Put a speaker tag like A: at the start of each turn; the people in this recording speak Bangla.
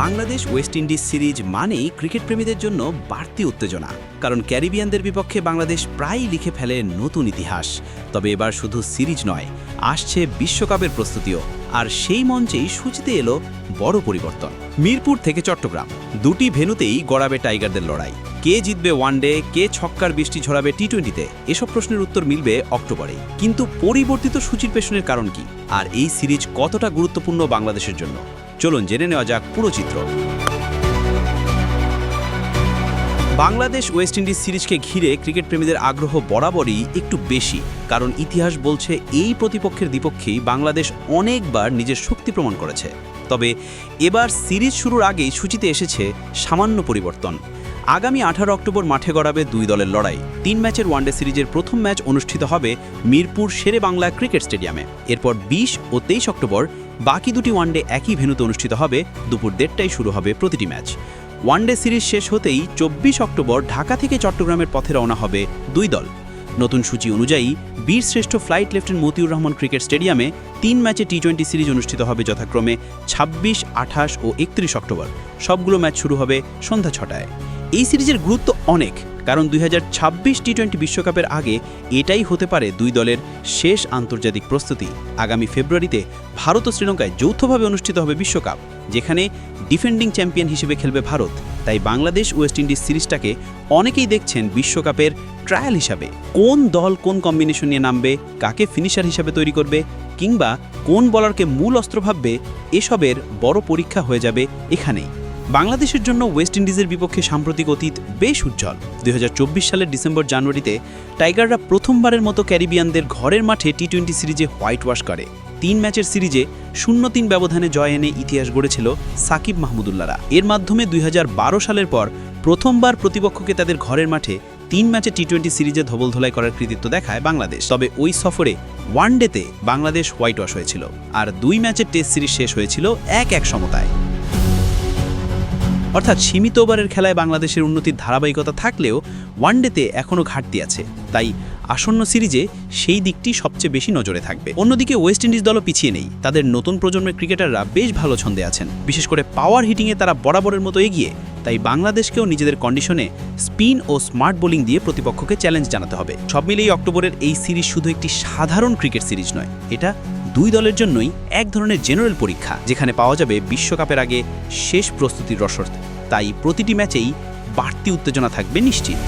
A: বাংলাদেশ ওয়েস্ট ইন্ডিজ সিরিজ মানেই ক্রিকেট প্রেমীদের জন্য বাড়তি উত্তেজনা, কারণ ক্যারিবিয়ানদের বিপক্ষে বাংলাদেশ প্রায়ই লিখে ফেলে নতুন ইতিহাস। তবে এবার শুধু সিরিজ নয়, আসছে বিশ্বকাপের প্রস্তুতিও, আর সেই মঞ্চেই সূচিতে এলো বড় পরিবর্তন। মিরপুর থেকে চট্টগ্রাম দুটি ভেন্যুতেই গড়াবে টাইগারদের লড়াই। কে জিতবে ওয়ানডে, কে ছক্কার বৃষ্টি ঝরাবে টি-20-তে, এসব প্রশ্নের উত্তর মিলবে অক্টোবরে। কিন্তু পরিবর্তিত সূচির পেছনের কারণ কি, আর এই সিরিজ কতটা গুরুত্বপূর্ণ বাংলাদেশের জন্য, চলুন জেনে নেওয়া যাক পুরো চিত্র। বাংলাদেশ ওয়েস্ট ইন্ডিজ সিরিজকে ঘিরে ক্রিকেট প্রেমীদের আগ্রহ বরাবরই একটু বেশি, কারণ ইতিহাস বলছে এই প্রতিপক্ষের বিপক্ষেই বাংলাদেশ অনেকবার নিজের শক্তি প্রমাণ করেছে। তবে এবার সিরিজ শুরুর আগেই সূচিতে এসেছে সামান্য পরিবর্তন। আগামী 18 অক্টোবর মাঠে গড়াবে দুই দলের লড়াই। 3 ম্যাচের ওয়ানডে সিরিজের প্রথম ম্যাচ অনুষ্ঠিত হবে মিরপুর শেরে বাংলা ক্রিকেট স্টেডিয়ামে। এরপর 20 ও 23 অক্টোবর বাকি দুটি ওয়ানডে একই ভেন্যুতে অনুষ্ঠিত হবে। দুপুর 1:30টায় শুরু হবে প্রতিটি ম্যাচ। ওয়ানডে সিরিজ শেষ হতেই 24 অক্টোবর ঢাকা থেকে চট্টগ্রামের পথে রওনা হবে দুই দল। নতুন সূচি অনুযায়ী বীরশ্রেষ্ঠ flight lieutenant Motiur Rahman cricket স্টেডিয়ামে 3 ম্যাচে টি-20 সিরিজ অনুষ্ঠিত হবে যথাক্রমে 26, 28 ও 31 অক্টোবর। সবগুলো ম্যাচ শুরু হবে সন্ধ্যা 6টায়। এই সিরিজের গুরুত্ব অনেক, কারণ 2026 টি-20 বিশ্বকাপের আগে এটাই হতে পারে দুই দলের শেষ আন্তর্জাতিক প্রস্তুতি। আগামী ফেব্রুয়ারিতে ভারত ও শ্রীলঙ্কায় যৌথভাবে অনুষ্ঠিত হবে বিশ্বকাপ, যেখানে ডিফেন্ডিং চ্যাম্পিয়ন হিসেবে খেলবে ভারত। তাই বাংলাদেশ ওয়েস্ট ইন্ডিজ সিরিজটাকে অনেকেই দেখছেন বিশ্বকাপের ট্রায়াল হিসাবে। কোন দল কোন কম্বিনেশন নিয়ে নামবে, কাকে ফিনিশার হিসাবে তৈরি করবে, কিংবা কোন বলারকে মূল অস্ত্র ভাববে, এসবের বড় পরীক্ষা হয়ে যাবে এখানেই। বাংলাদেশের জন্য ওয়েস্ট ইন্ডিজের বিপক্ষে সাম্প্রতিক অতীত বেশ উজ্জ্বল। 2024 সালের ডিসেম্বর-জানুয়ারিতে টাইগাররা প্রথমবারের মতো ক্যারিবিয়ানদের ঘরের মাঠে টি-20 সিরিজে হোয়াইট ওয়াশ করে। 3 ম্যাচের সিরিজে 0-3 ব্যবধানে জয় এনে ইতিহাস গড়েছিল সাকিব মাহমুদুল্লাহরা। এর মাধ্যমে 2012 সালের পর প্রথমবার প্রতিপক্ষকে তাদের ঘরের মাঠে 3 ম্যাচে টি-20 সিরিজে ধবলধোলাই করার কৃতিত্ব দেখায় বাংলাদেশ। তবে ওই সফরে ওয়ানডেতে বাংলাদেশ হোয়াইট ওয়াশ হয়েছিল, আর 2 ম্যাচের টেস্ট সিরিজ শেষ হয়েছিল 1-1 সমতায়। অর্থাৎ সীমিত ওভারের খেলায় বাংলাদেশের উন্নতির ধারাবাহিকতা থাকলেও ওয়ানডেতে এখনও ঘাটতি আছে। তাই আসন্ন সিরিজে সেই দিকটি সবচেয়ে বেশি নজরে থাকবে। অন্যদিকে ওয়েস্ট ইন্ডিজ দলও পিছিয়ে নেই। তাদের নতুন প্রজন্মের ক্রিকেটাররা বেশ ভালো ছন্দে আছেন, বিশেষ করে পাওয়ার হিটিংয়ে তারা বরাবরের মতো এগিয়ে। তাই বাংলাদেশকেও নিজেদের কন্ডিশনে স্পিন ও স্মার্ট বোলিং দিয়ে প্রতিপক্ষকে চ্যালেঞ্জ জানাতে হবে। সব মিলিয়ে অক্টোবরের এই সিরিজ শুধু একটি সাধারণ ক্রিকেট সিরিজ নয়, এটা দুই দলের জন্যই এক ধরনের জেনারেল পরীক্ষা, যেখানে পাওয়া যাবে বিশ্বকাপের আগে শেষ প্রস্তুতির রসদ। তাই প্রতিটি ম্যাচেই বাড়তি উত্তেজনা থাকবে নিশ্চিত।